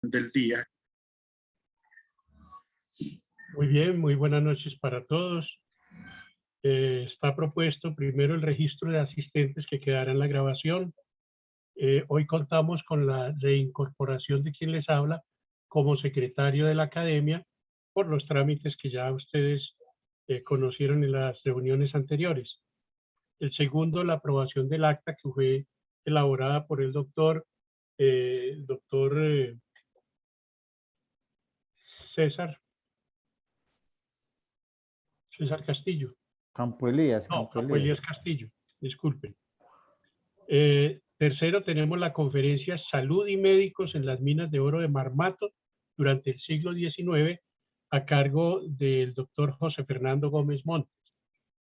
del día. Muy bien, muy buenas noches para todos. Está propuesto primero el registro de asistentes que quedará en la grabación. Hoy contamos con la reincorporación de quien les habla como secretario de la academia por los trámites que ya ustedes conocieron en las reuniones anteriores. El segundo, la aprobación del acta que fue elaborada por el doctor César Castillo. Campo Elías, No, Campo Campo Elías Elías. Castillo, disculpen. Tercero, tenemos la conferencia Salud y Médicos en las Minas de Oro de Marmato durante el siglo XIX, a cargo del doctor José Fernando Gómez Montes.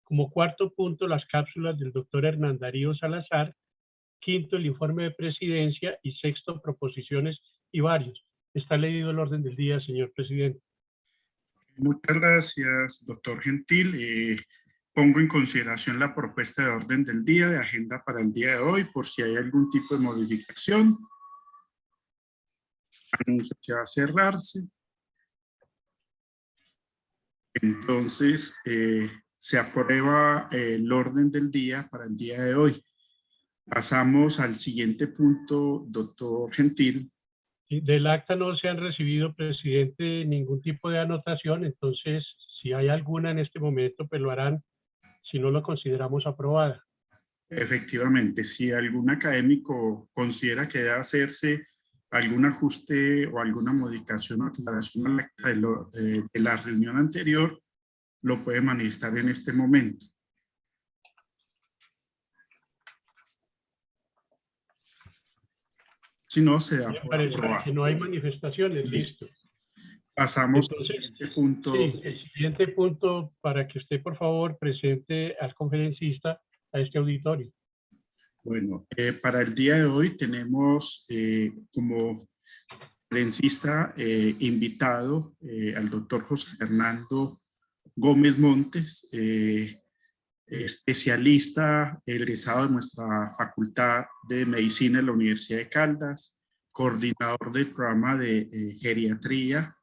Como cuarto punto, las cápsulas del doctor Hernán Darío Salazar. Quinto, el informe de presidencia. Y sexto, proposiciones y varios. Está leído el orden del día, señor presidente. Muchas gracias, doctor Gentil. Pongo en consideración la propuesta de orden del día, de agenda para el día de hoy, por si hay algún tipo de modificación. Anuncio que va a cerrarse. Entonces, se aprueba el orden del día para el día de hoy. Pasamos al siguiente punto, doctor Gentil. Del acta no se han recibido, presidente, ningún tipo de anotación, entonces, si hay alguna en este momento, pues lo harán, si no lo consideramos aprobada. Efectivamente, si algún académico considera que debe hacerse algún ajuste o alguna modificación o aclaración al acta de la reunión anterior, lo puede manifestar en este momento. Si no, se da por Parece aprobado. que no hay manifestaciones, listo. Pasamos Entonces, al siguiente punto. Sí, el siguiente punto, para que usted, por favor, presente al conferencista a este auditorio. Bueno, para el día de hoy tenemos como conferencista invitado al doctor José Fernando Gómez Montes, especialista egresado de nuestra Facultad de Medicina de la Universidad de Caldas, coordinador del programa de geriatría,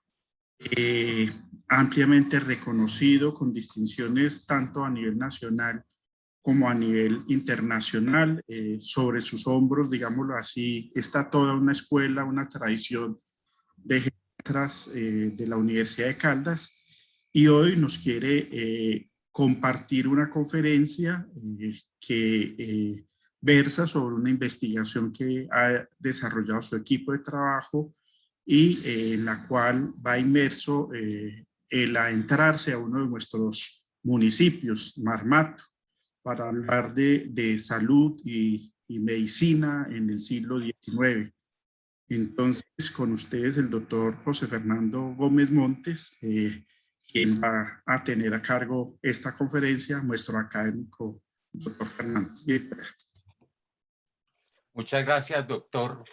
ampliamente reconocido con distinciones tanto a nivel nacional como a nivel internacional. Sobre sus hombros, digámoslo así, está toda una escuela, una tradición de geriatras de la Universidad de Caldas, y hoy nos quiere compartir una conferencia que versa sobre una investigación que ha desarrollado su equipo de trabajo y en la cual va inmerso el adentrarse a uno de nuestros municipios, Marmato, para hablar de salud y medicina en el siglo XIX. Entonces, con ustedes el doctor José Fernando Gómez Montes, quien va a tener a cargo esta conferencia, nuestro académico, doctor Fernando. Bien. Muchas gracias, doctor.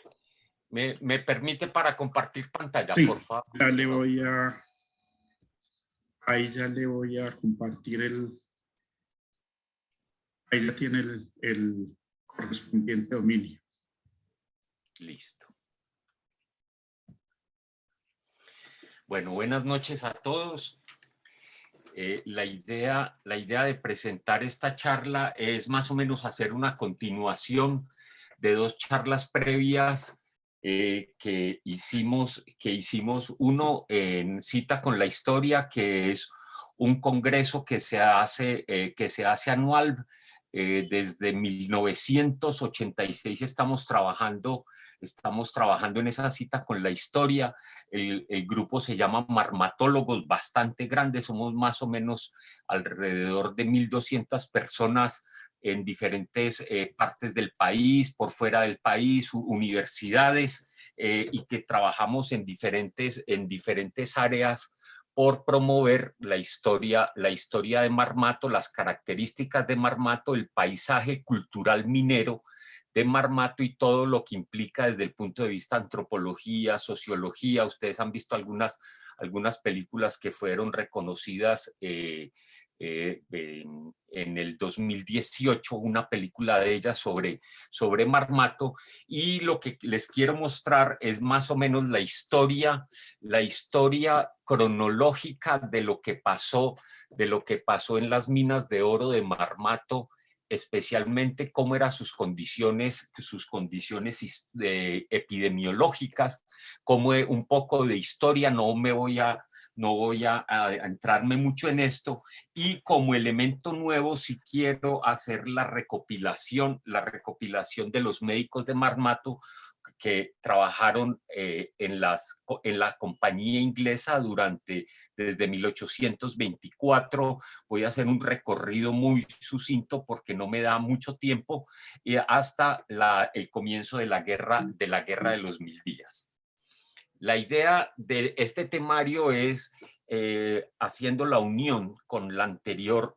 ¿Me permite para compartir pantalla, Sí, por favor? ya le voy a... Ahí ya le voy a compartir ahí ya tiene el correspondiente dominio. Listo. Bueno, buenas noches a todos. La idea de presentar esta charla es más o menos hacer una continuación de dos charlas previas que hicimos, uno en Cita con la Historia, que es un congreso que se hace anual. Desde 1986 estamos trabajando en esa cita con la historia. El grupo se llama Marmatólogos, bastante grande, somos más o menos alrededor de 1.200 personas en diferentes partes del país, por fuera del país, universidades, y que trabajamos en diferentes áreas por promover la historia de Marmato, las características de Marmato, el paisaje cultural minero de Marmato y todo lo que implica desde el punto de vista antropología, sociología. Ustedes han visto algunas películas que fueron reconocidas en el 2018 una película de ella sobre Marmato, y lo que les quiero mostrar es más o menos la historia cronológica de lo que pasó en las minas de oro de Marmato, especialmente cómo eran sus condiciones epidemiológicas, como un poco de historia. No voy a entrarme mucho en esto, y como elemento nuevo sí quiero hacer la recopilación de los médicos de Marmato que trabajaron en la compañía inglesa desde 1824. Voy a hacer un recorrido muy sucinto porque no me da mucho tiempo, y hasta el comienzo de la guerra de los 1000 días. La idea de este temario es, haciendo la unión con la anterior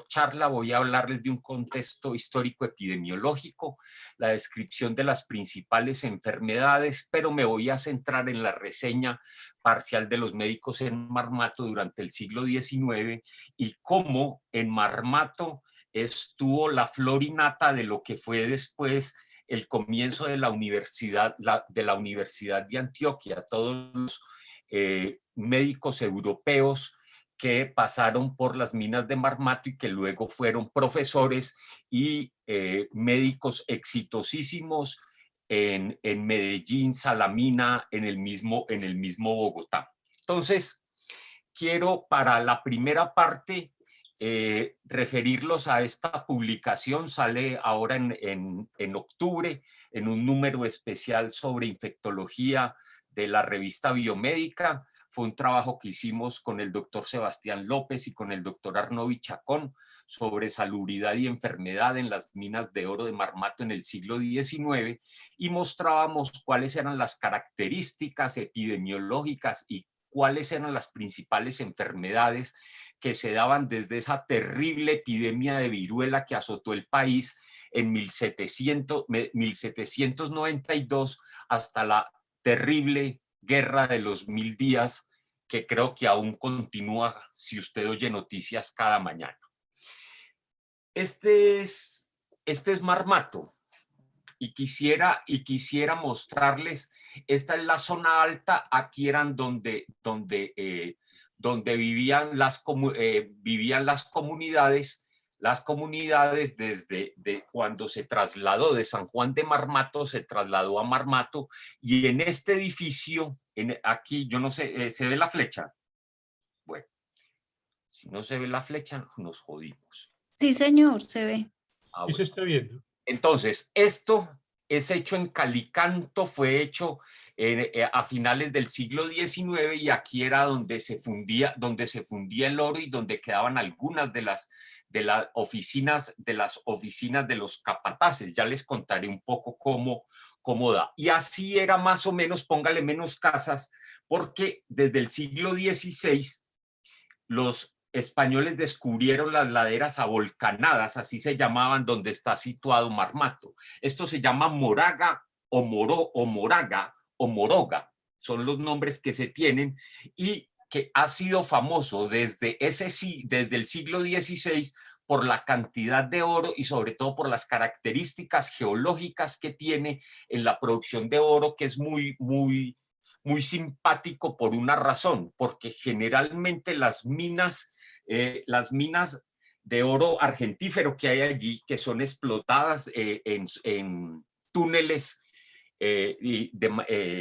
charla, voy a hablarles de un contexto histórico epidemiológico, la descripción de las principales enfermedades, pero me voy a centrar en la reseña parcial de los médicos en Marmato durante el siglo XIX, y cómo en Marmato estuvo la flor y nata de lo que fue después el comienzo de la Universidad de Antioquia. Todos los médicos europeos que pasaron por las minas de Marmato y que luego fueron profesores y médicos exitosísimos en Medellín, Salamina, en el mismo Bogotá. Entonces, quiero para la primera parte referirlos a esta publicación. Sale ahora en octubre, en un número especial sobre infectología de la revista Biomédica. Fue un trabajo que hicimos con el doctor Sebastián López y con el doctor Arnovi Chacón sobre salubridad y enfermedad en las minas de oro de Marmato en el siglo XIX, y mostrábamos cuáles eran las características epidemiológicas y cuáles eran las principales enfermedades que se daban desde esa terrible epidemia de viruela que azotó el país en 1792 hasta la terrible guerra de los 1000 días, que creo que aún continúa si usted oye noticias cada mañana. Este es Marmato, y quisiera mostrarles. Esta es la zona alta. Aquí eran donde vivían las comunidades desde cuando se trasladó de San Juan de Marmato, se trasladó a Marmato, y en este edificio, aquí, yo no sé, ¿se ve la flecha? Bueno, si no se ve la flecha, nos jodimos. Sí, señor, se ve. Ah, ¿Qué se está viendo? Entonces, esto es hecho en Calicanto, fue hecho a finales del siglo XIX, y aquí era donde se fundía el oro y donde quedaban algunas de las oficinas de los capataces. Ya les contaré un poco cómo da. Y así era más o menos, póngale menos casas, porque desde el siglo XVI los españoles descubrieron las laderas avolcanadas, así se llamaban, donde está situado Marmato. Esto se llama Moraga o Moraga o Moroga, son los nombres que se tienen, y que ha sido famoso desde el siglo XVI por la cantidad de oro y sobre todo por las características geológicas que tiene en la producción de oro, que es muy simpático por una razón, porque generalmente las minas de oro argentífero que hay allí, que son explotadas en túneles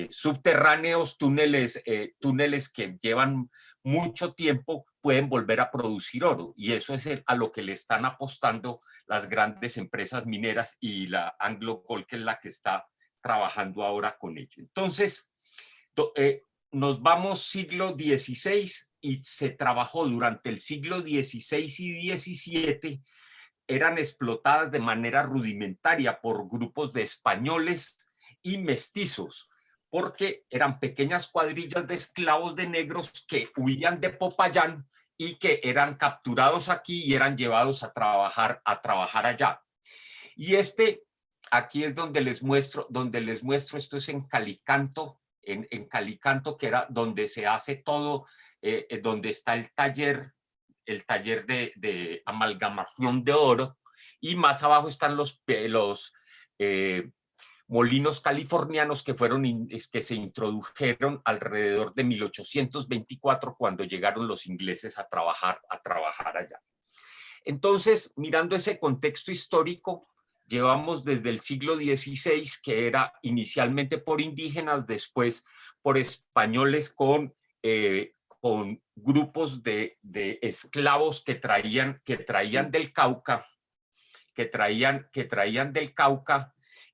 subterráneos, túneles que llevan mucho tiempo, pueden volver a producir oro, y eso es a lo que le están apostando las grandes empresas mineras, y la Anglo Gold, que es la que está trabajando ahora con ello. Entonces, nos vamos siglo XVI, y se trabajó durante el siglo XVI y XVII. Eran explotadas de manera rudimentaria por grupos de españoles y mestizos, porque eran pequeñas cuadrillas de esclavos de negros que huían de Popayán y que eran capturados aquí y eran llevados a trabajar allá. Y aquí es donde les muestro, esto es en Calicanto, en Calicanto, que era donde se hace todo, donde está el taller el taller de amalgamación de oro, y más abajo están los molinos californianos que se introdujeron alrededor de 1824 cuando llegaron los ingleses a trabajar allá. Entonces, mirando ese contexto histórico, llevamos desde el siglo XVI, que era inicialmente por indígenas, después por españoles con grupos de esclavos que traían del Cauca,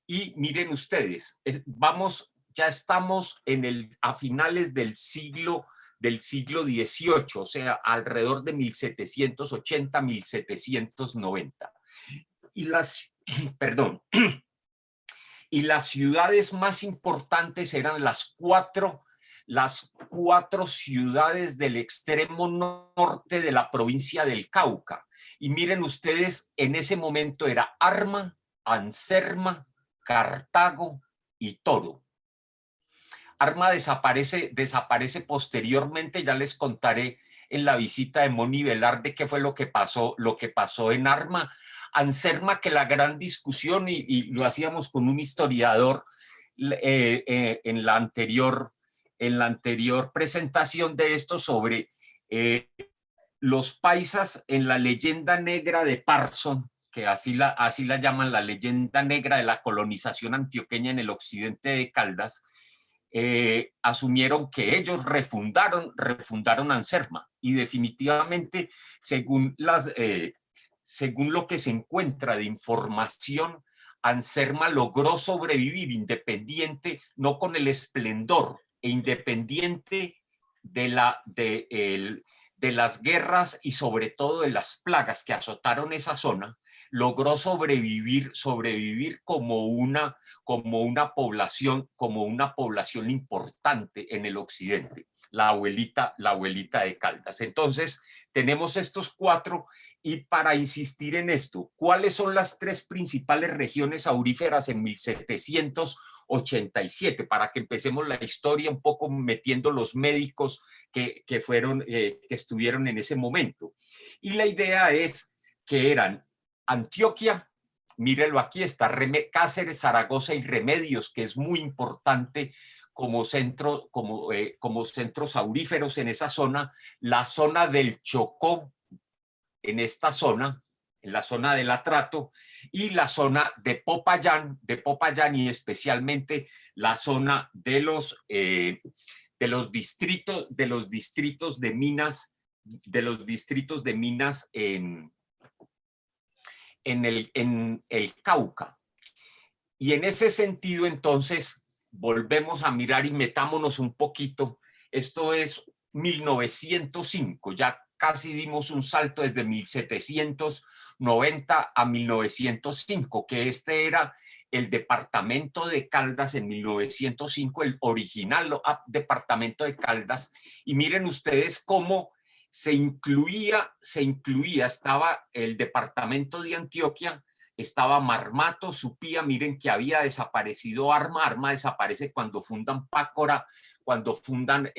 y miren ustedes, ya estamos a finales del siglo XVIII, o sea, alrededor de 1780, 1790. Y las ciudades más importantes eran las cuatro ciudades del extremo norte de la provincia del Cauca. Y miren ustedes, en ese momento era Arma, Anserma, Cartago y Toro. Arma desaparece posteriormente, ya les contaré en la visita de Moni Velarde qué fue lo que pasó en Arma. Anserma, que la gran discusión, y lo hacíamos con un historiador en la anterior presentación de esto, sobre los paisas en la leyenda negra de Parson, que así la llaman, la leyenda negra de la colonización antioqueña en el occidente de Caldas, asumieron que ellos refundaron Anserma, y definitivamente, según lo que se encuentra de información, Anserma logró sobrevivir independiente, no con el esplendor, e independiente de las guerras y sobre todo de las plagas que azotaron esa zona, logró sobrevivir como una población importante en el occidente, la abuelita de Caldas. Entonces, tenemos estos cuatro, y para insistir en esto, ¿cuáles son las tres principales regiones auríferas en 1787? Para que empecemos la historia un poco metiendo los médicos que estuvieron en ese momento. Y la idea es que eran Antioquia, mírelo aquí, está Cáceres, Zaragoza y Remedios, que es muy importante como centros auríferos en esa zona, la zona del Chocó, en la zona del Atrato, y la zona de Popayán, y especialmente la zona de los distritos de minas, en el Cauca. Y en ese sentido, entonces, volvemos a mirar y metámonos un poquito. Esto es 1905, ya casi dimos un salto desde 1790 a 1905, que este era el departamento de Caldas en 1905, el original departamento de Caldas. Y miren ustedes cómo se incluía, estaba el departamento de Antioquia, estaba Marmato, Supía, miren que había desaparecido Arma desaparece cuando fundan Pácora, cuando fundan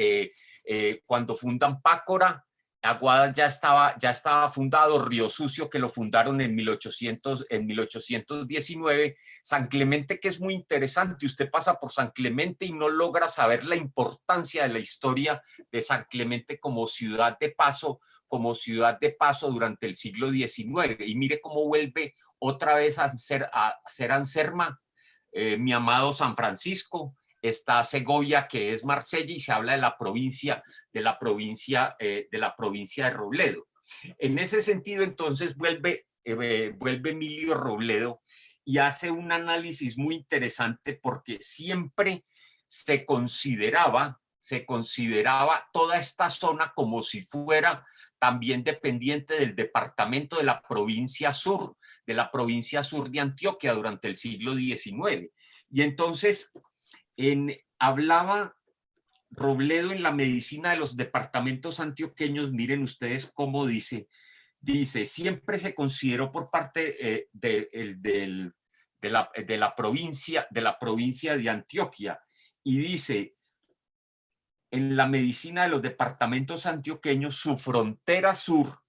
Pácora. Aguada ya estaba fundado, Río Sucio, que lo fundaron en 1819, San Clemente, que es muy interesante. Usted pasa por San Clemente y no logra saber la importancia de la historia de San Clemente como ciudad de paso durante el siglo XIX. Y mire cómo vuelve otra vez a ser Anserma, mi amado San Francisco. Está Segovia, que es Marsella, y se habla de la provincia de Robledo. En ese sentido, entonces, vuelve Emilio Robledo y hace un análisis muy interesante, porque siempre se consideraba toda esta zona como si fuera también dependiente del departamento de la provincia sur de Antioquia durante el siglo XIX. Y entonces hablaba Robledo en la medicina de los departamentos antioqueños. Miren ustedes cómo dice, siempre se consideró por parte de la provincia de Antioquia, y dice, en la medicina de los departamentos antioqueños, su frontera sur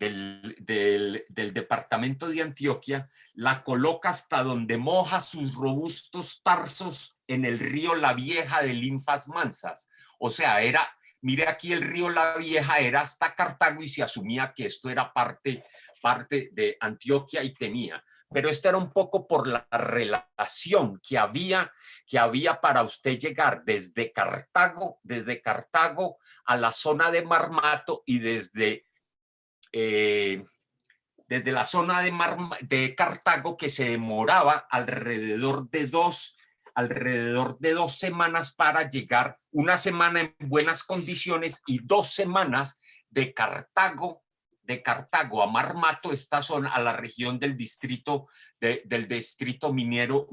del departamento de Antioquia, la coloca hasta donde moja sus robustos tarsos en el río La Vieja de linfas mansas. O sea, mire aquí el río La Vieja era hasta Cartago y se asumía que esto era parte de Antioquia y tenía. Pero esto era un poco por la relación que había para usted llegar desde Cartago a la zona de Marmato y desde la zona de Cartago, que se demoraba alrededor de 2 semanas para llegar, una semana en buenas condiciones y 2 semanas de Cartago a Marmato, esta zona, a la región del distrito minero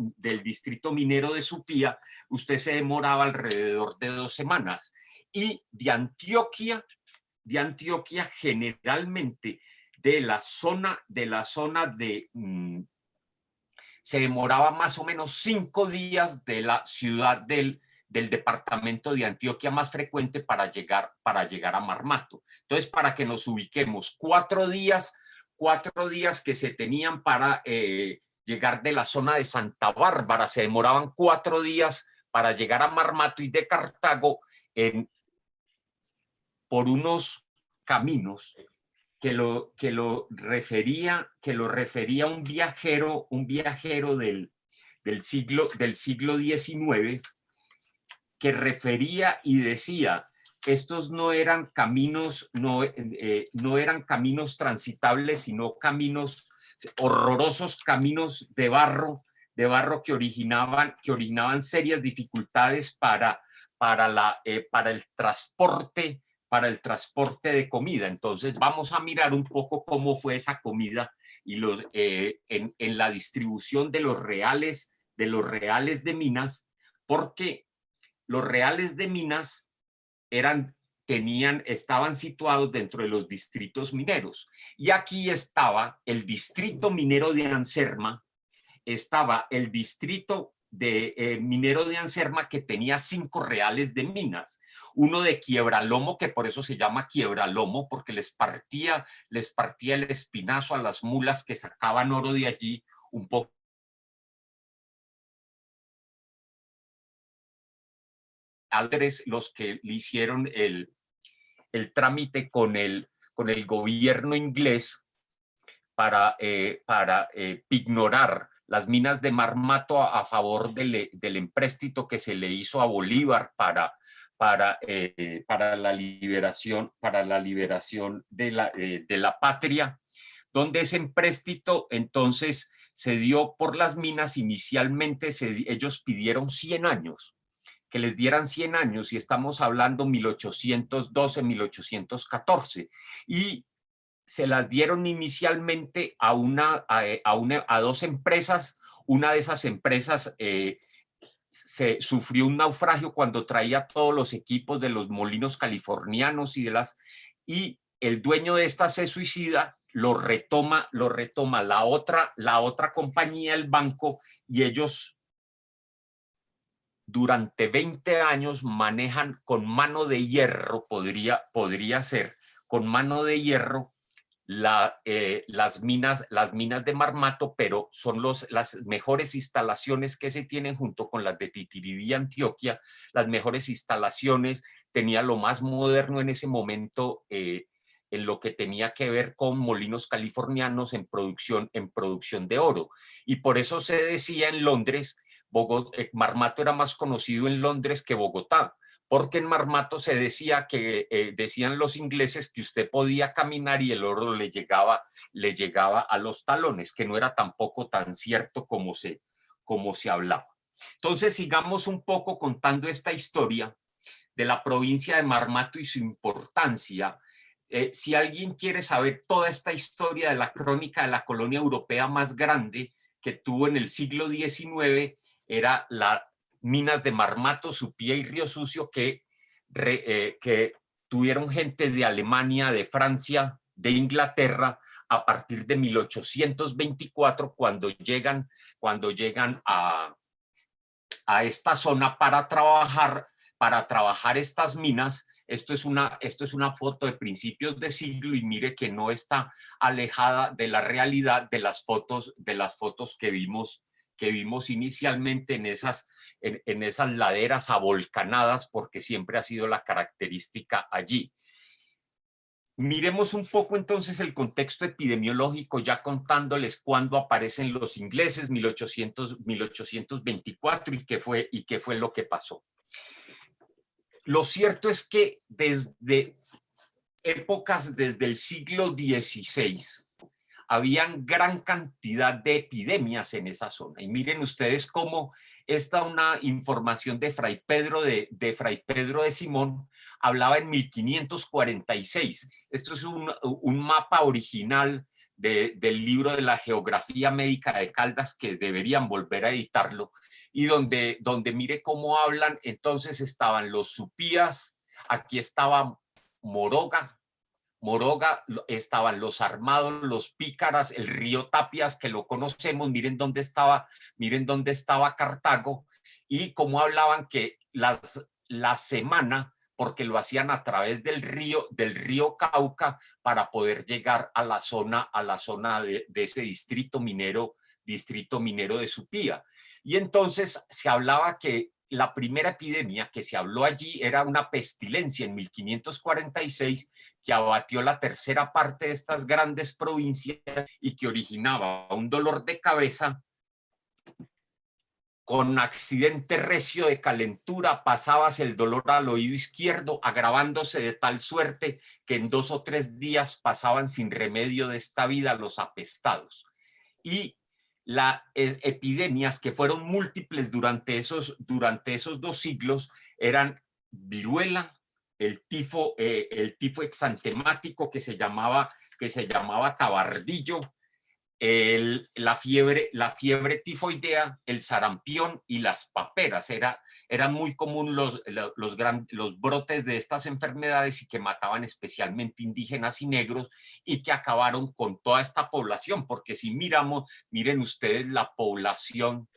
de Supía, usted se demoraba alrededor de 2 semanas. Y de Antioquia generalmente se demoraba más o menos 5 días de la ciudad del departamento de Antioquia más frecuente para llegar a Marmato. Entonces, para que nos ubiquemos, 4 días que se tenían para llegar de la zona de Santa Bárbara, se demoraban 4 días para llegar a Marmato, y de Cartago por unos caminos que lo refería un viajero del siglo XIX, que refería y decía: estos no eran caminos, no eran caminos transitables, sino horrorosos caminos de barro que originaban serias dificultades para el transporte de comida. Entonces vamos a mirar un poco cómo fue esa comida y en la distribución de los reales de minas, porque los reales de minas estaban situados dentro de los distritos mineros. Y aquí estaba el distrito minero de Anserma, estaba el distrito minero de Anserma, que tenía 5 reales de minas, uno de Quiebralomo, que por eso se llama Quiebralomo, porque les partía el espinazo a las mulas que sacaban oro de allí, un poco los que le hicieron el trámite con el gobierno inglés para ignorar las minas de Marmato a favor del empréstito que se le hizo a Bolívar para la liberación de la patria, donde ese empréstito entonces se dio por las minas. Inicialmente ellos pidieron 100 años, que les dieran 100 años, y estamos hablando 1812, 1814, y se las dieron inicialmente a 2 empresas. Una de esas empresas se sufrió un naufragio cuando traía todos los equipos de los molinos californianos y el dueño de esta se suicida, lo retoma la otra compañía, el banco, y ellos durante 20 años manejan con mano de hierro, podría ser con mano de hierro, las minas de Marmato, pero son las mejores instalaciones que se tienen, junto con las de Titiridí, Antioquia, las mejores instalaciones. Tenía lo más moderno en ese momento en lo que tenía que ver con molinos californianos en producción de oro. Y por eso se decía en Londres, Marmato era más conocido en Londres que Bogotá, porque en Marmato se decía decían los ingleses que usted podía caminar y el oro le llegaba a los talones, que no era tampoco tan cierto como se hablaba. Entonces, sigamos un poco contando esta historia de la provincia de Marmato y su importancia. Si alguien quiere saber toda esta historia de la crónica de la colonia europea más grande que tuvo en el siglo XIX, era las minas de Marmato, Supía y Río Sucio, que tuvieron gente de Alemania, de Francia, de Inglaterra, a partir de 1824, cuando llegan a esta zona para trabajar estas minas. Esto es una foto de principios de siglo y mire que no está alejada de la realidad de las fotos que vimos inicialmente en esas laderas avolcanadas, porque siempre ha sido la característica allí. Miremos un poco entonces el contexto epidemiológico, ya contándoles cuándo aparecen los ingleses, 1824, y qué fue lo que pasó. Lo cierto es que desde el siglo XVI, habían gran cantidad de epidemias en esa zona. Y miren ustedes cómo una información de Fray Pedro de Simón hablaba en 1546. Esto es un mapa original del libro de la Geografía Médica de Caldas, que deberían volver a editarlo, y donde mire cómo hablan. Entonces estaban los supías, aquí estaba Moroga, estaban los armados, los pícaras, el río Tapias, que lo conocemos. Miren dónde estaba Cartago, y cómo hablaban que la semana, porque lo hacían a través del río Cauca, para poder llegar a la zona de ese distrito minero de Supía. Y entonces se hablaba que la primera epidemia que se habló allí era una pestilencia en 1546, que abatió la tercera parte de estas grandes provincias y que originaba un dolor de cabeza con accidente recio de calentura. Pasabas el dolor al oído izquierdo, agravándose de tal suerte que en 2 o 3 días pasaban sin remedio de esta vida los apestados. Y las epidemias, que fueron múltiples durante esos 2 siglos, eran viruela, el tifo exantemático, que se llamaba tabardillo, la fiebre tifoidea, el sarampión y las paperas. Eran muy común los brotes de estas enfermedades, y que mataban especialmente indígenas y negros, y que acabaron con toda esta población, porque si miren ustedes la población,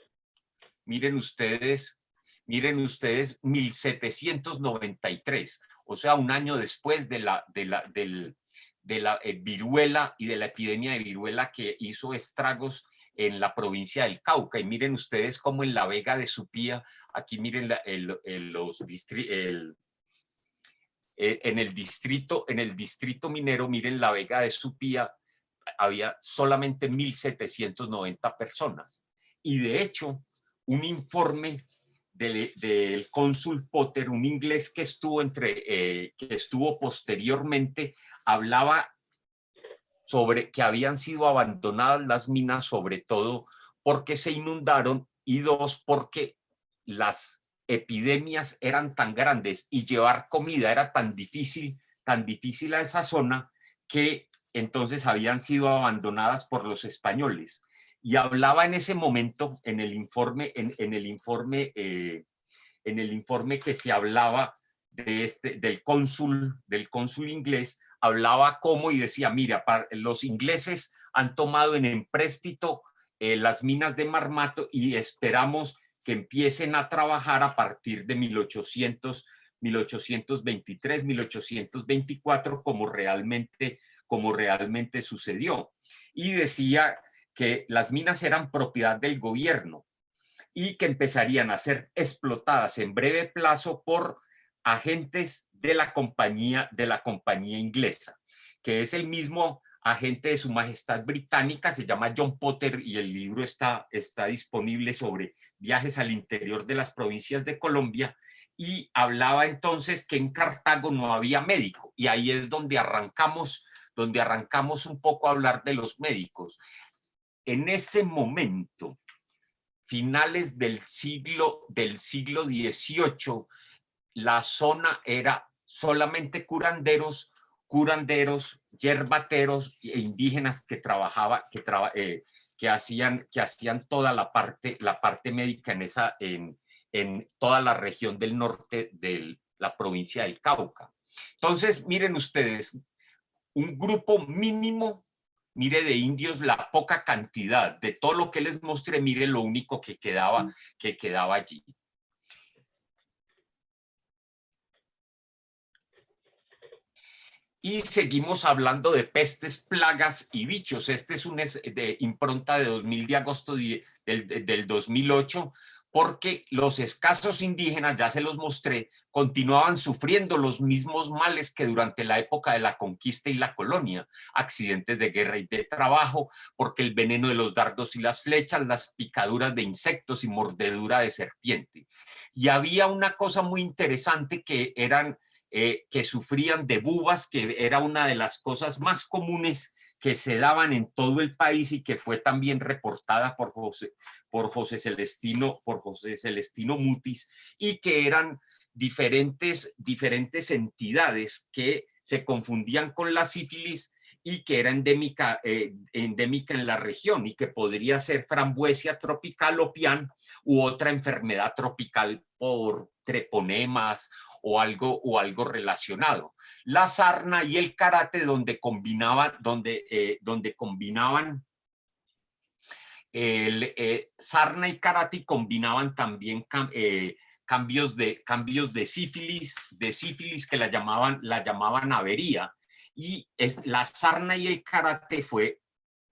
miren ustedes 1793, o sea, un año después de la viruela y de la epidemia de viruela, que hizo estragos en la provincia del Cauca. Y miren ustedes cómo en la Vega de Supía, aquí miren en el distrito minero, miren la Vega de Supía, había solamente 1.790 personas. Y de hecho, un informe del cónsul Potter, un inglés que estuvo posteriormente, hablaba sobre que habían sido abandonadas las minas, sobre todo porque se inundaron, y 2, porque las epidemias eran tan grandes y llevar comida era tan difícil a esa zona, que entonces habían sido abandonadas por los españoles. Y hablaba en ese momento, en el informe que se hablaba del cónsul inglés, hablaba cómo, y decía: mira, los ingleses han tomado en empréstito las minas de Marmato, y esperamos que empiecen a trabajar a partir de 1823, 1824, como realmente sucedió. Y decía que las minas eran propiedad del gobierno, y que empezarían a ser explotadas en breve plazo por agentes de la compañía inglesa, que es el mismo agente de Su Majestad Británica. Se llama John Potter, y el libro está disponible, sobre viajes al interior de las provincias de Colombia. Y hablaba entonces que en Cartago no había médico, y ahí es donde arrancamos un poco a hablar de los médicos. En ese momento, finales del siglo XVIII, la zona era solamente curanderos, yerbateros e indígenas que hacían toda la parte médica en toda la región del norte de la provincia del Cauca. Entonces, miren ustedes, un grupo mínimo, mire, de indios, la poca cantidad de todo lo que les mostré. Mire lo único que quedaba allí. Y seguimos hablando de pestes, plagas y bichos. Este es de impronta de 2000 de agosto del 2008, porque los escasos indígenas, ya se los mostré, continuaban sufriendo los mismos males que durante la época de la conquista y la colonia: accidentes de guerra y de trabajo, porque el veneno de los dardos y las flechas, las picaduras de insectos y mordedura de serpiente. Y había una cosa muy interesante que sufrían de bubas, que era una de las cosas más comunes que se daban en todo el país y que fue también reportada por José Celestino Mutis, y que eran diferentes entidades que se confundían con la sífilis y que era endémica en la región, y que podría ser frambuesia tropical o pian u otra enfermedad tropical por treponemas o algo relacionado. La sarna y el karate, donde combinaban sarna y karate, combinaban también cambios de sífilis que la llamaban avería. Y la sarna y el karate fue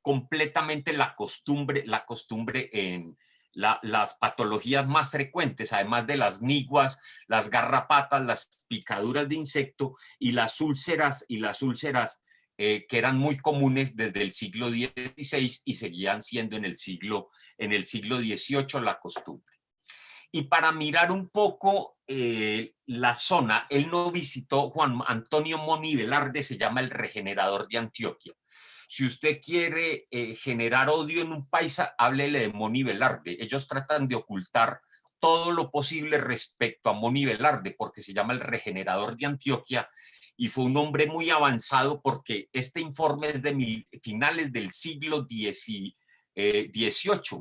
completamente la costumbre en las patologías más frecuentes, además de las niguas, las garrapatas, las picaduras de insecto y las úlceras que eran muy comunes desde el siglo XVI y seguían siendo en el siglo XVIII la costumbre. Y para mirar un poco la zona, él no visitó, Juan Antonio Moni Velarde se llama el regenerador de Antioquia. Si usted quiere generar odio en un país, háblele de Moni Velarde. Ellos tratan de ocultar todo lo posible respecto a Moni Velarde, porque se llama el regenerador de Antioquia, y fue un hombre muy avanzado, porque este informe es de finales del siglo XVIII,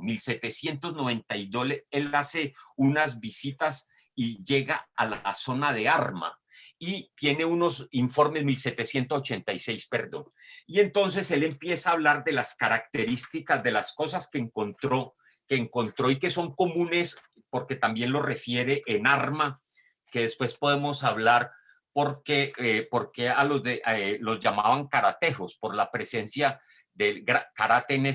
1792, él hace unas visitas y llega a la zona de Arma, y tiene unos informes, 1786, perdón. Y entonces él empieza a hablar de las características de las cosas que encontró y que son comunes, porque también lo refiere en Arma, que después podemos hablar porque a los llamaban karatejos, por la presencia del karate en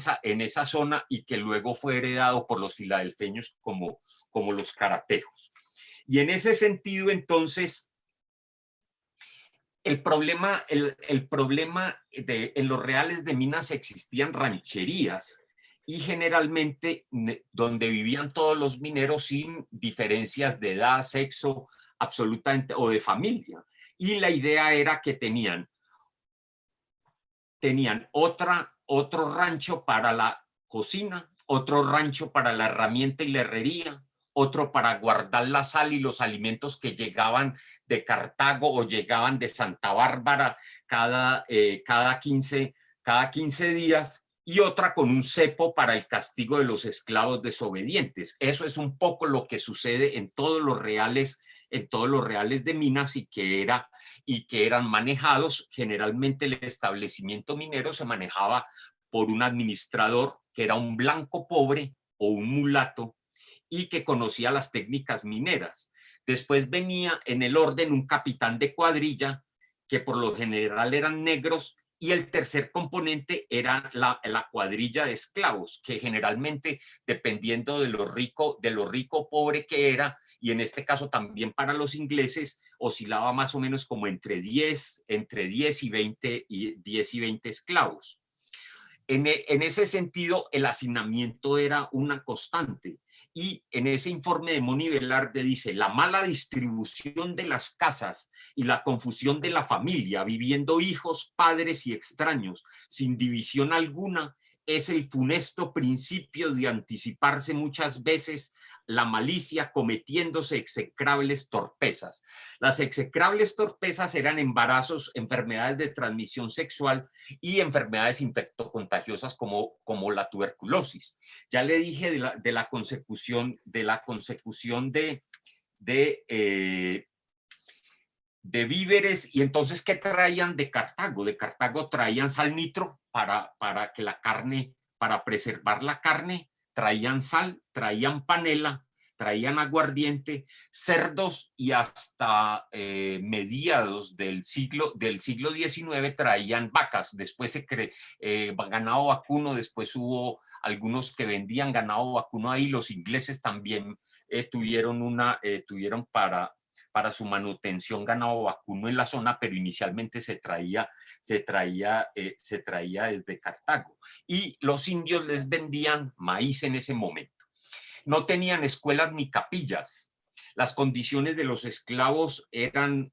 esa zona, y que luego fue heredado por los filadelfeños como los karatejos. Y en ese sentido, entonces, el problema en los reales de Minas existían rancherías, y generalmente donde vivían todos los mineros sin diferencias de edad, sexo, absolutamente, o de familia. Y la idea era que tenían otro rancho para la cocina, otro rancho para la herramienta y la herrería, otro para guardar la sal y los alimentos que llegaban de Cartago o llegaban de Santa Bárbara cada 15 días, y otra con un cepo para el castigo de los esclavos desobedientes. Eso es un poco lo que sucede en todos los reales de Minas, y que eran manejados. Generalmente el establecimiento minero se manejaba por un administrador que era un blanco pobre o un mulato, y que conocía las técnicas mineras. Después venía en el orden un capitán de cuadrilla, que por lo general eran negros, y el tercer componente era la cuadrilla de esclavos, que generalmente, dependiendo de lo rico o pobre que era, y en este caso también para los ingleses, oscilaba más o menos como entre 10 y 20 esclavos. En ese sentido, el hacinamiento era una constante. Y en ese informe de Moni Velarde dice: la mala distribución de las casas y la confusión de la familia, viviendo hijos, padres y extraños, sin división alguna, es el funesto principio de anticiparse muchas veces la malicia, cometiéndose execrables torpezas. Las execrables torpezas eran embarazos, enfermedades de transmisión sexual y enfermedades infectocontagiosas como la tuberculosis. Ya le dije de la consecución de víveres. Y entonces, ¿qué traían de Cartago? De Cartago traían sal nitro para preservar la carne, traían sal, traían panela, traían aguardiente, cerdos, y hasta mediados del siglo XIX traían vacas. Después ganado vacuno, después hubo algunos que vendían ganado vacuno ahí. Los ingleses también tuvieron para su manutención ganado vacuno en la zona, pero inicialmente se traía desde Cartago. Y los indios les vendían maíz en ese momento. No tenían escuelas ni capillas. Las condiciones de los esclavos eran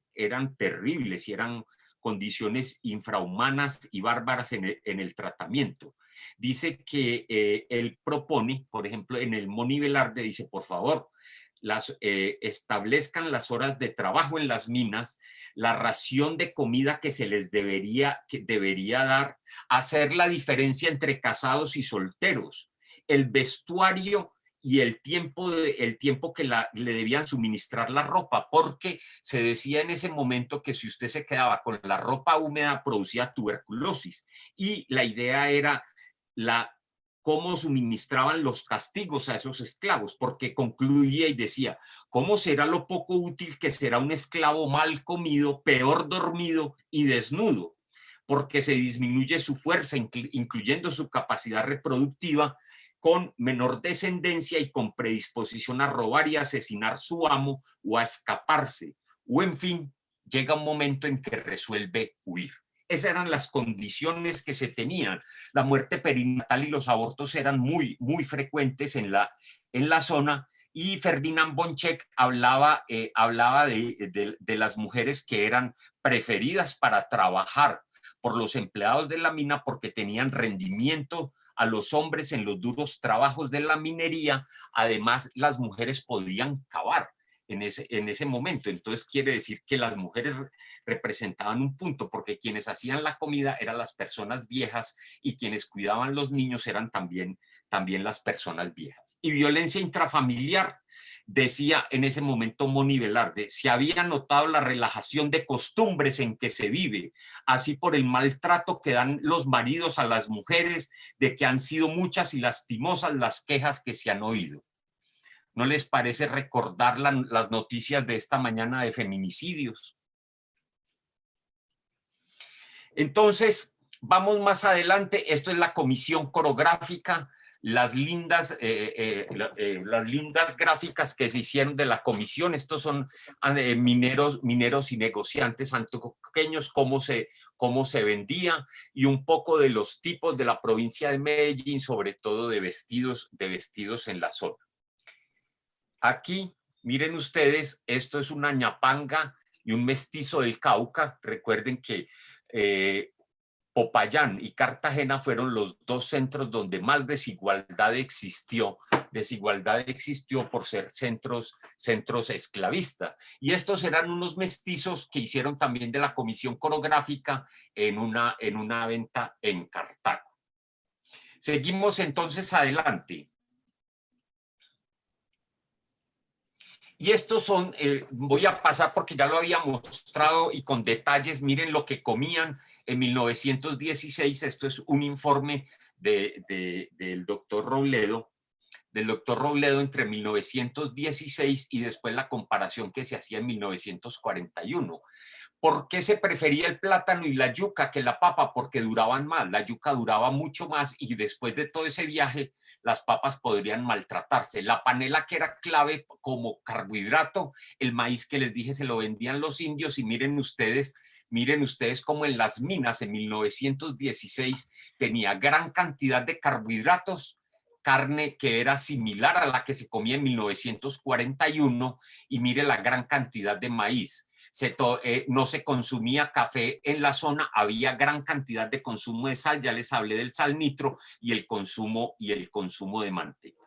terribles y eran condiciones infrahumanas y bárbaras en el tratamiento. Dice que él propone, por ejemplo, en el Moni Velarde, dice, por favor, establezcan las horas de trabajo en las minas, la ración de comida que se les debería dar, hacer la diferencia entre casados y solteros, el vestuario y el tiempo que le debían suministrar la ropa, porque se decía en ese momento que si usted se quedaba con la ropa húmeda producía tuberculosis, y la idea era cómo suministraban los castigos a esos esclavos, porque concluía y decía, ¿cómo será lo poco útil que será un esclavo mal comido, peor dormido y desnudo? Porque se disminuye su fuerza, incluyendo su capacidad reproductiva, con menor descendencia y con predisposición a robar y asesinar a su amo o a escaparse, o en fin, llega un momento en que resuelve huir. Esas eran las condiciones que se tenían. La muerte perinatal y los abortos eran muy, muy frecuentes en la zona, y Ferdinand Boncheck hablaba de las mujeres que eran preferidas para trabajar por los empleados de la mina porque tenían rendimiento a los hombres en los duros trabajos de la minería. Además, las mujeres podían cavar en ese momento. Entonces quiere decir que las mujeres representaban un punto, porque quienes hacían la comida eran las personas viejas y quienes cuidaban los niños eran también las personas viejas. Y violencia intrafamiliar, decía en ese momento Moni Velarde, se había notado la relajación de costumbres en que se vive, así por el maltrato que dan los maridos a las mujeres, de que han sido muchas y lastimosas las quejas que se han oído. ¿No les parece recordar las noticias de esta mañana de feminicidios? Entonces, vamos más adelante. Esto es la comisión coreográfica, las lindas gráficas que se hicieron de la comisión. Estos son mineros y negociantes antioqueños, cómo se vendía, y un poco de los tipos de la provincia de Medellín, sobre todo de vestidos en la zona. Aquí, miren ustedes, esto es una ñapanga y un mestizo del Cauca. Recuerden que Popayán y Cartagena fueron los dos centros donde más desigualdad existió por ser centros esclavistas. Y estos eran unos mestizos que hicieron también de la comisión coreográfica en una venta en Cartago. Seguimos entonces adelante. Y estos son, voy a pasar porque ya lo había mostrado y con detalles. Miren lo que comían en 1916. Esto es un informe del doctor Robledo entre 1916 y después la comparación que se hacía en 1941. ¿Por qué se prefería el plátano y la yuca que la papa? Porque duraban más. La yuca duraba mucho más y después de todo ese viaje las papas podrían maltratarse. La panela, que era clave como carbohidrato, el maíz que les dije se lo vendían los indios. Y miren ustedes cómo en las minas en 1916 tenía gran cantidad de carbohidratos, carne que era similar a la que se comía en 1941, y mire la gran cantidad de maíz. No se consumía café en la zona, había gran cantidad de consumo de sal, ya les hablé del sal nitro, y el consumo de manteca.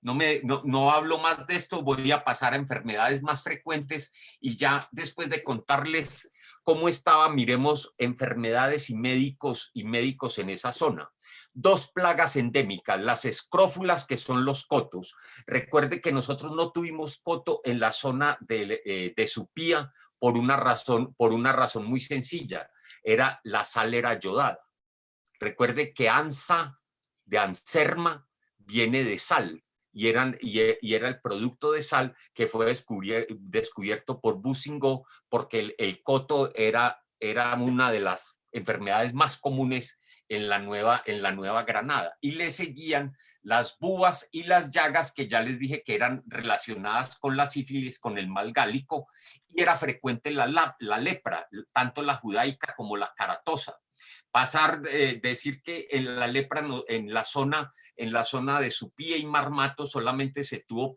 No hablo más de esto, voy a pasar a enfermedades más frecuentes, y ya después de contarles cómo estaba, miremos enfermedades y médicos en esa zona. Dos plagas endémicas, las escrófulas, que son los cotos. Recuerde que nosotros no tuvimos coto en la zona de Supía por una razón muy sencilla. La sal era yodada. Recuerde que ansa, de anserma, viene de sal, y era el producto de sal que fue descubierto por Boussinger, porque el coto era una de las enfermedades más comunes en la Nueva Granada, y le seguían las búas y las llagas, que ya les dije que eran relacionadas con la sífilis, con el mal gálico, y era frecuente la lepra, tanto la judaica como la caratosa. Decir que en la lepra, en la zona de Supía y Marmato, solamente se tuvo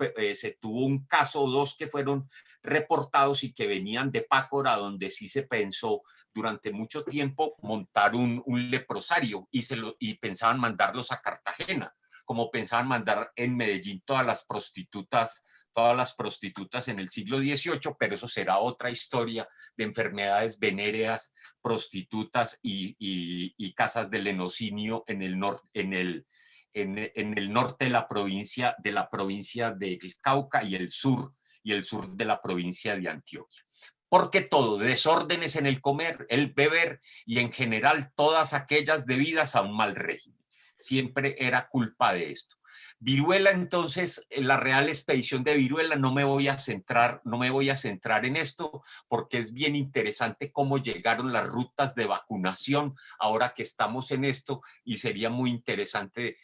un caso o dos que fueron reportados y que venían de Pácora, donde sí se pensó durante mucho tiempo montar un leprosario, y pensaban mandarlos a Cartagena, como pensaban mandar en Medellín todas las prostitutas en el siglo XVIII, pero eso será otra historia de enfermedades venéreas, prostitutas y casas de lenocinio en el norte de la provincia del Cauca, y el sur de la provincia de Antioquia. Porque todo, desórdenes en el comer, el beber y en general todas aquellas debidas a un mal régimen. Siempre era culpa de esto. Viruela, entonces, la Real Expedición de Viruela, no me voy a centrar en esto, porque es bien interesante cómo llegaron las rutas de vacunación ahora que estamos en esto, y sería muy interesante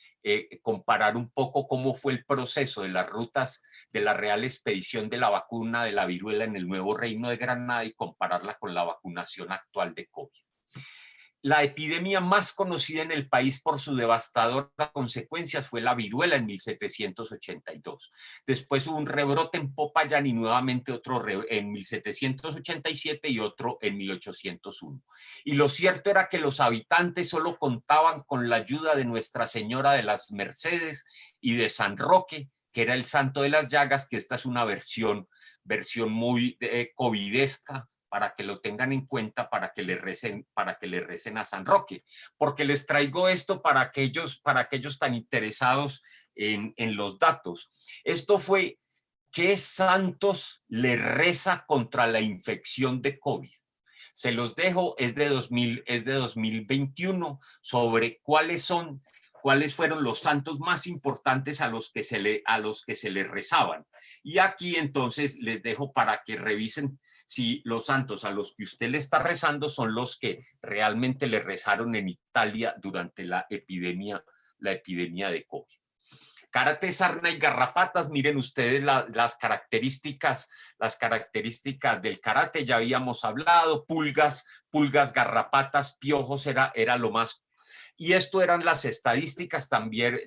comparar un poco cómo fue el proceso de las rutas de la Real Expedición de la vacuna de la viruela en el Nuevo Reino de Granada y compararla con la vacunación actual de COVID. La epidemia más conocida en el país por sus devastadoras consecuencias fue la viruela en 1782. Después hubo un rebrote en Popayán y nuevamente otro en 1787 y otro en 1801. Y lo cierto era que los habitantes solo contaban con la ayuda de Nuestra Señora de las Mercedes y de San Roque, que era el santo de las llagas, que esta es una versión muy covidesca, para que lo tengan en cuenta, para que le recen a San Roque, porque les traigo esto para aquellos tan interesados en los datos. Esto fue: ¿qué santos le reza contra la infección de COVID? Se los dejo, es de 2021, sobre cuáles fueron los santos más importantes a los que se le rezaban. Y aquí entonces les dejo para que revisen si los santos a los que usted le está rezando son los que realmente le rezaron en Italia durante la epidemia de COVID. Karate, sarna y garrapatas, miren ustedes las características del karate, ya habíamos hablado: pulgas, garrapatas, piojos, era lo más. Y esto eran las estadísticas también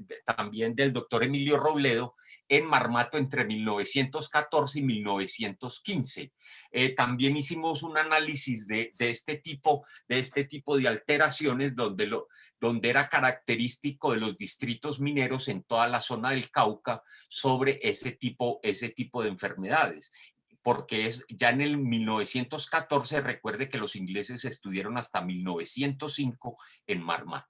del doctor Emilio Robledo en Marmato entre 1914 y 1915. También hicimos un análisis de este tipo de alteraciones, donde era característico de los distritos mineros en toda la zona del Cauca sobre ese tipo de enfermedades. Porque ya en el 1914, recuerde que los ingleses estuvieron hasta 1905 en Marmato.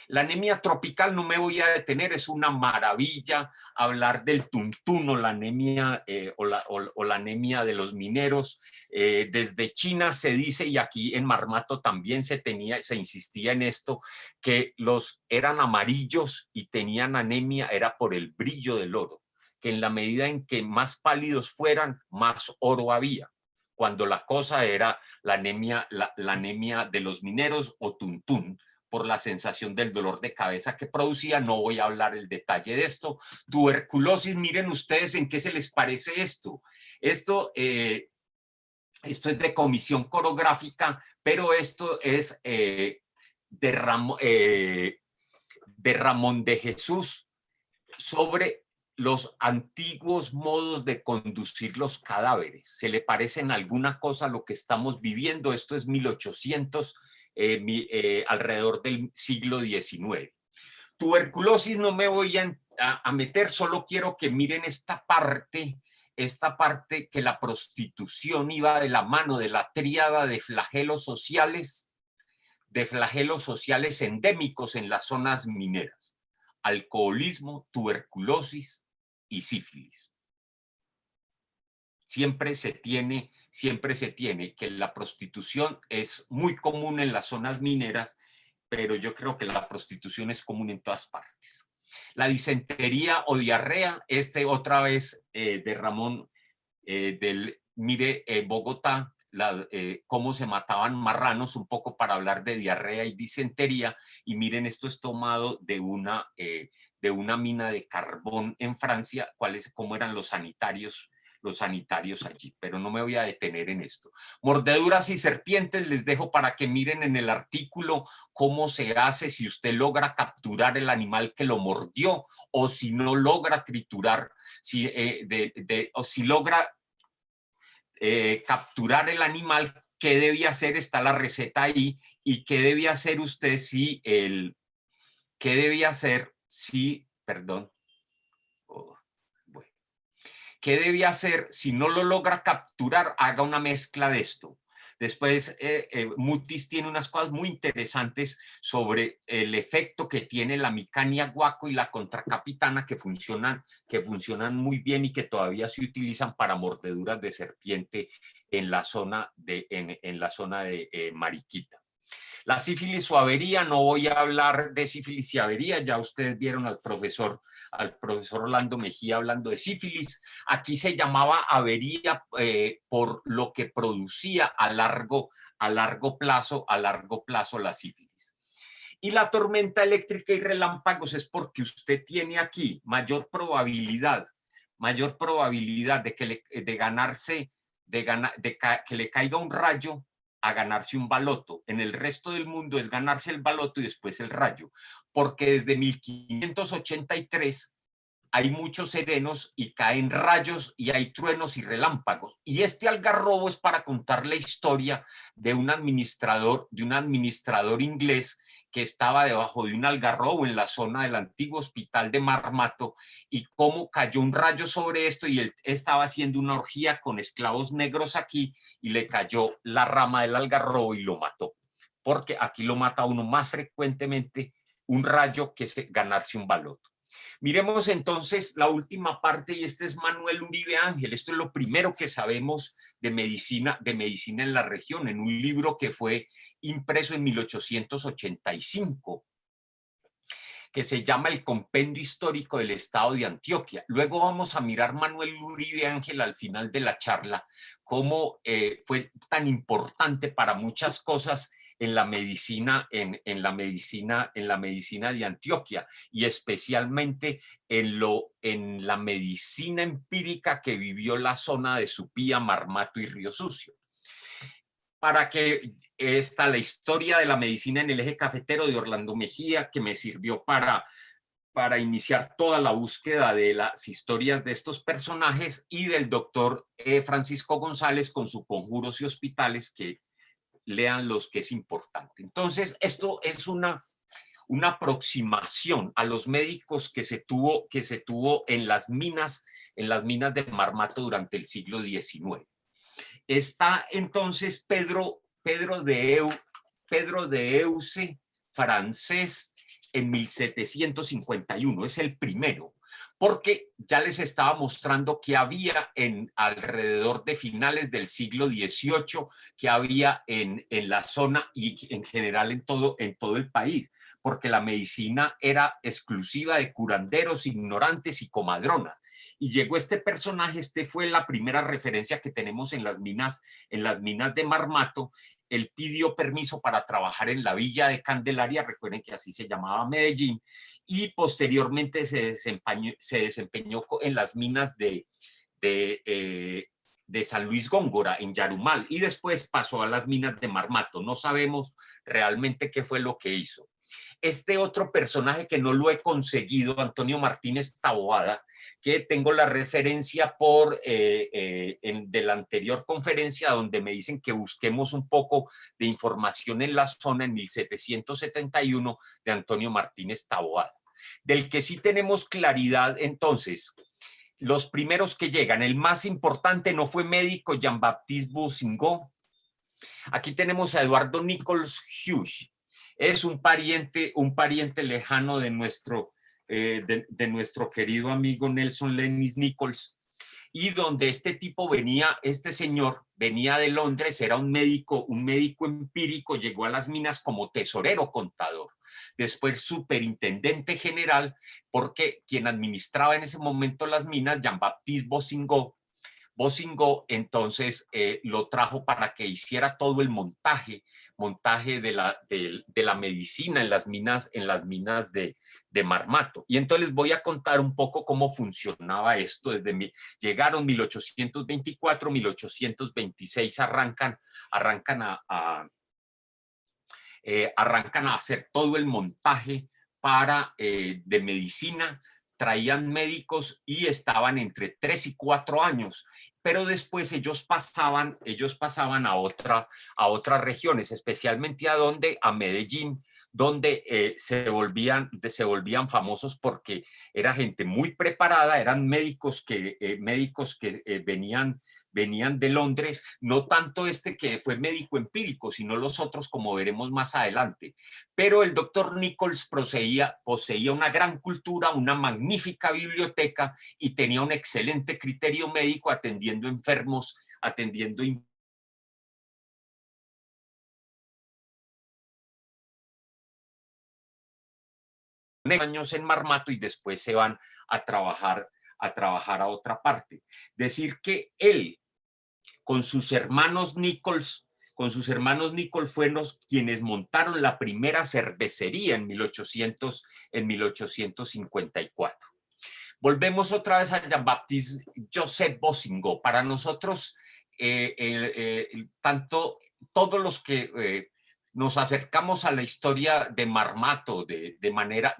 La anemia tropical, no me voy a detener, es una maravilla hablar del tuntuno, la anemia o la anemia de los mineros. Desde China se dice, y aquí en Marmato también se insistía en esto, que eran amarillos y tenían anemia, era por el brillo del oro, que en la medida en que más pálidos fueran, más oro había, cuando la cosa era la anemia de los mineros o tuntún, por la sensación del dolor de cabeza que producía. No voy a hablar el detalle de esto. Tuberculosis, miren ustedes en qué se les parece esto. Esto es de comisión coreográfica, pero esto es de Ramón de Jesús, sobre los antiguos modos de conducir los cadáveres. ¿Se le parece en alguna cosa a lo que estamos viviendo? Esto es 1800, alrededor del siglo XIX. Tuberculosis no me voy a meter, solo quiero que miren esta parte que la prostitución iba de la mano de la tríada de flagelos sociales endémicos en las zonas mineras: alcoholismo, tuberculosis y sífilis. Siempre se tiene que la prostitución es muy común en las zonas mineras, pero yo creo que la prostitución es común en todas partes. La disentería o diarrea, otra vez de Ramón, mire Bogotá, cómo se mataban marranos, un poco para hablar de diarrea y disentería, y miren, esto es tomado de una mina de carbón en Francia, cómo eran los sanitarios allí, pero no me voy a detener en esto. Mordeduras y serpientes, les dejo para que miren en el artículo cómo se hace si usted logra capturar el animal que lo mordió, o si no logra triturar, o si logra capturar el animal, qué debía hacer, está la receta ahí, y qué debía hacer usted perdón, bueno, qué debía hacer si no lo logra capturar, haga una mezcla de esto. Después, Mutis tiene unas cosas muy interesantes sobre el efecto que tiene la Micania guaco y la contracapitana, que funcionan muy bien y que todavía se utilizan para mordeduras de serpiente en la zona de Mariquita. La sífilis o avería, no voy a hablar de sífilis y avería, ya ustedes vieron al profesor Orlando Mejía hablando de sífilis. Aquí se llamaba avería por lo que producía a largo plazo la sífilis. Y la tormenta eléctrica y relámpagos es porque usted tiene aquí mayor probabilidad de que le caiga un rayo a ganarse un baloto. En el resto del mundo es ganarse el baloto y después el rayo, porque desde 1583 hay muchos serenos y caen rayos y hay truenos y relámpagos. Y este algarrobo es para contar la historia de un administrador inglés que estaba debajo de un algarrobo en la zona del antiguo hospital de Marmato, y cómo cayó un rayo sobre esto, y él estaba haciendo una orgía con esclavos negros aquí, y le cayó la rama del algarrobo y lo mató, porque aquí lo mata uno más frecuentemente un rayo que ganarse un baloto. Miremos entonces la última parte, y este es Manuel Uribe Ángel. Esto es lo primero que sabemos de medicina en la región, en un libro que fue impreso en 1885, que se llama El Compendio Histórico del Estado de Antioquia. Luego vamos a mirar Manuel Uribe Ángel al final de la charla, cómo fue tan importante para muchas cosas en la medicina de Antioquia, y especialmente en la medicina empírica que vivió la zona de Supía, Marmato y Río Sucio. Para que está la historia de la medicina en el eje cafetero de Orlando Mejía, que me sirvió para iniciar toda la búsqueda de las historias de estos personajes, y del doctor Francisco González con su Conjuros y Hospitales, que lean los, que es importante. Entonces, esto es una aproximación a los médicos que se tuvo en las minas de Marmato durante el siglo XIX. Está entonces Pedro de Euce, francés, en 1751, es el primero, porque ya les estaba mostrando que había alrededor de finales del siglo XVIII, que había en la zona y en general en todo el país, porque la medicina era exclusiva de curanderos, ignorantes y comadronas. Y llegó este personaje, fue la primera referencia que tenemos en las minas de Marmato. Él pidió permiso para trabajar en la villa de Candelaria, recuerden que así se llamaba Medellín, y posteriormente se desempeñó en las minas de San Luis Góngora, en Yarumal, y después pasó a las minas de Marmato. No sabemos realmente qué fue lo que hizo. Este otro personaje que no lo he conseguido, Antonio Martínez Taboada, que tengo la referencia de la anterior conferencia, donde me dicen que busquemos un poco de información en la zona, en 1771, de Antonio Martínez Taboada. Del que sí tenemos claridad, entonces, los primeros que llegan, el más importante no fue médico, Jean-Baptiste Bousingot. Aquí tenemos a Eduardo Nichols Hughes. Es un pariente lejano de nuestro querido amigo Nelson Lennis Nichols, y donde este señor venía de Londres, era un médico empírico, llegó a las minas como tesorero contador. después superintendente general, porque quien administraba en ese momento las minas, Jean-Baptiste Boussingault, entonces lo trajo para que hiciera todo el montaje de la medicina en las minas de Marmato. Y entonces les voy a contar un poco cómo funcionaba esto. Llegaron 1824, 1826 arrancan a hacer todo el montaje de medicina. Traían médicos y estaban entre 3 y 4 años, pero después ellos pasaban a otras regiones, especialmente a Medellín, donde se volvían famosos porque era gente muy preparada, eran médicos que venían de Londres, no tanto este que fue médico empírico, sino los otros, como veremos más adelante. Pero el doctor Nichols poseía una gran cultura, una magnífica biblioteca y tenía un excelente criterio médico atendiendo enfermos, años en Marmato y después se van a trabajar a otra parte. Decir que él, con sus hermanos Nichols fueron quienes montaron la primera cervecería en 1854. Volvemos otra vez a Jean-Baptiste Joseph Boussingault. Para nosotros, todos los que nos acercamos a la historia de Marmato de manera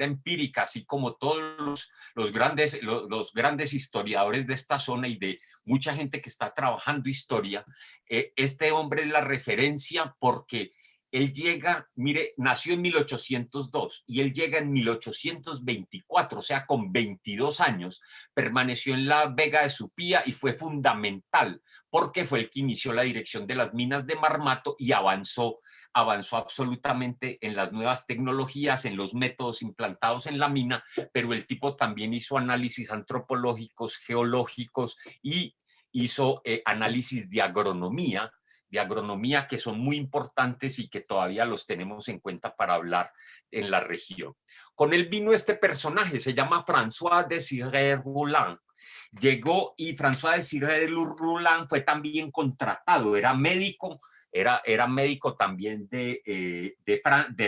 empírica, así como todos los grandes historiadores de esta zona y de mucha gente que está trabajando historia, este hombre es la referencia porque él llega, mire, nació en 1802 y él llega en 1824, o sea, con 22 años, permaneció en la Vega de Supía y fue fundamental porque fue el que inició la dirección de las minas de Marmato y avanzó absolutamente en las nuevas tecnologías, en los métodos implantados en la mina, pero el tipo también hizo análisis antropológicos, geológicos y hizo análisis de agronomía, que son muy importantes y que todavía los tenemos en cuenta para hablar en la región. Con él vino este personaje, se llama François Désiré Roulin. Llegó y François Désiré Roulin fue también contratado, era médico también de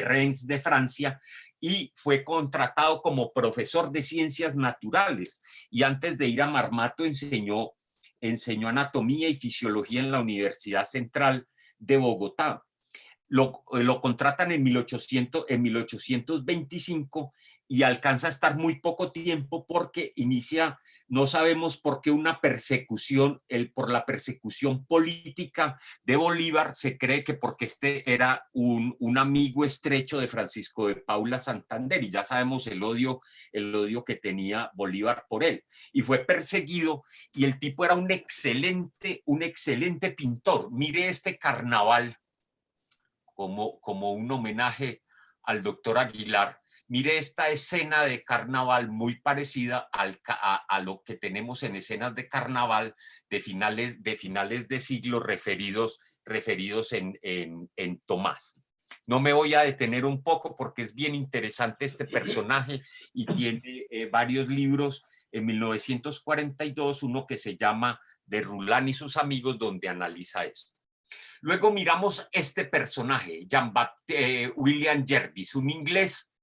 Reims, de Francia, y fue contratado como profesor de ciencias naturales. Y antes de ir a Marmato enseñó anatomía y fisiología en la Universidad Central de Bogotá. Lo contratan en 1825 y alcanza a estar muy poco tiempo porque inicia, no sabemos por qué, una persecución, por la persecución política de Bolívar. Se cree que porque este era un amigo estrecho de Francisco de Paula Santander y ya sabemos el odio que tenía Bolívar por él. Y fue perseguido y el tipo era un excelente pintor. Mire este carnaval como un homenaje al doctor Aguilar. Mire esta escena de carnaval muy parecida a lo que tenemos en escenas de carnaval de finales de siglo referidos en Tomás. No me voy a detener un poco porque es bien interesante este personaje y tiene varios libros. En 1942, uno que se llama De Roulin y sus amigos, donde analiza esto. Luego miramos este personaje, William Jervis, un inglés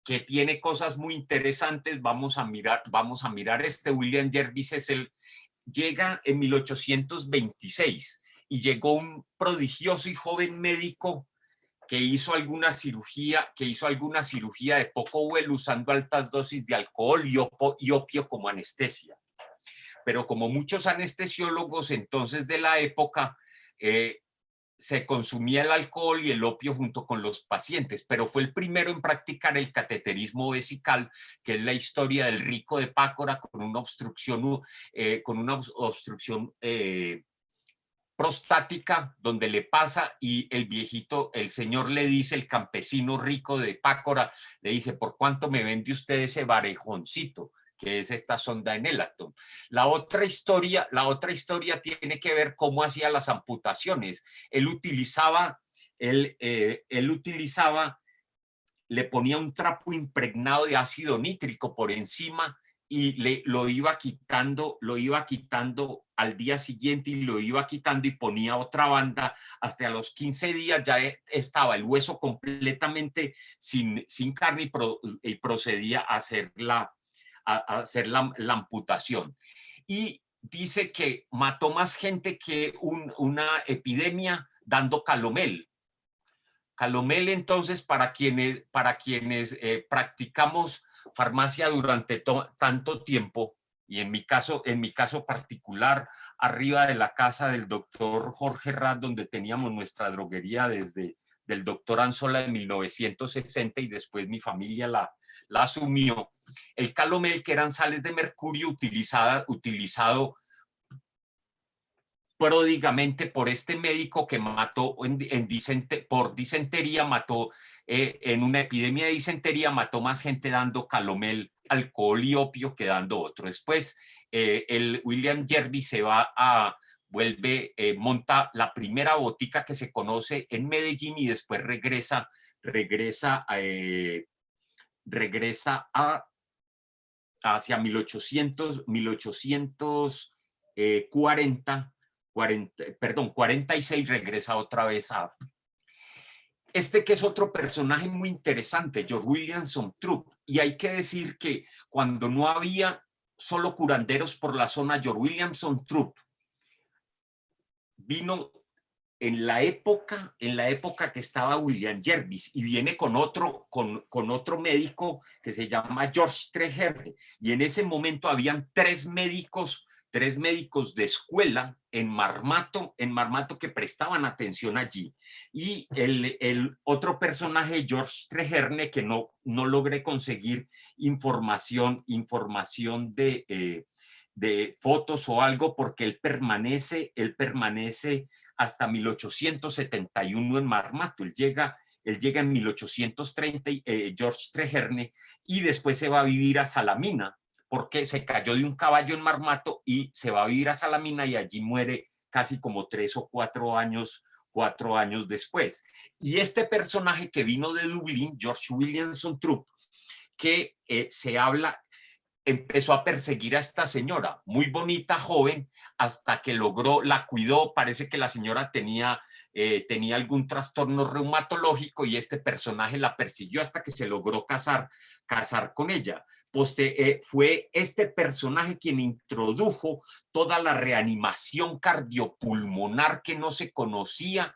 que tiene cosas muy interesantes. Vamos a mirar William Jervis llega en 1826 y llegó un prodigioso y joven médico que hizo alguna cirugía de poco vuelo usando altas dosis de alcohol y opio como anestesia. Pero como muchos anestesiólogos entonces de la época, se consumía el alcohol y el opio junto con los pacientes, pero fue el primero en practicar el cateterismo vesical, que es la historia del rico de Pácora con una obstrucción prostática, donde le pasa y el señor le dice, el campesino rico de Pácora, le dice: ¿por cuánto me vende usted ese varejoncito? Que es esta sonda en Elaton. La otra historia tiene que ver cómo hacía las amputaciones. Él utilizaba le ponía un trapo impregnado de ácido nítrico por encima y lo iba quitando al día siguiente y lo iba quitando y ponía otra banda. Hasta los 15 días ya estaba el hueso completamente sin carne y procedía a hacer la amputación. Y dice que mató más gente que una epidemia dando calomel. Calomel, entonces, para quienes practicamos farmacia durante tanto tiempo, y en mi caso particular, arriba de la casa del doctor Jorge Rat, donde teníamos nuestra droguería desde del doctor Anzola en 1960 y después mi familia la asumió. El calomel, que eran sales de mercurio utilizado pródigamente por este médico que mató por disentería, mató en una epidemia de disentería, mató más gente dando calomel, alcohol y opio que dando otro. Después el William Jervis se va monta la primera botica que se conoce en Medellín y después regresa hacia 46, regresa otra vez a... que es otro personaje muy interesante, George Williamson Troup, y hay que decir que cuando no había solo curanderos por la zona, George Williamson Troup vino en la época que estaba William Jervis y viene con otro médico que se llama George Treherne, y en ese momento habían tres médicos de escuela en Marmato que prestaban atención allí, y el otro personaje, George Treherne, que no logré conseguir información de fotos o algo, porque él permanece hasta 1871 en Marmato. Él llega en 1830, George Treherne, y después se va a vivir a Salamina, porque se cayó de un caballo en Marmato y se va a vivir a Salamina y allí muere casi como 3 o 4 años después. Y este personaje que vino de Dublín, George Williamson Troup, que empezó a perseguir a esta señora, muy bonita, joven, hasta que la cuidó. Parece que la señora tenía algún trastorno reumatológico y este personaje la persiguió hasta que se logró casar con ella. Fue este personaje quien introdujo toda la reanimación cardiopulmonar que no se conocía,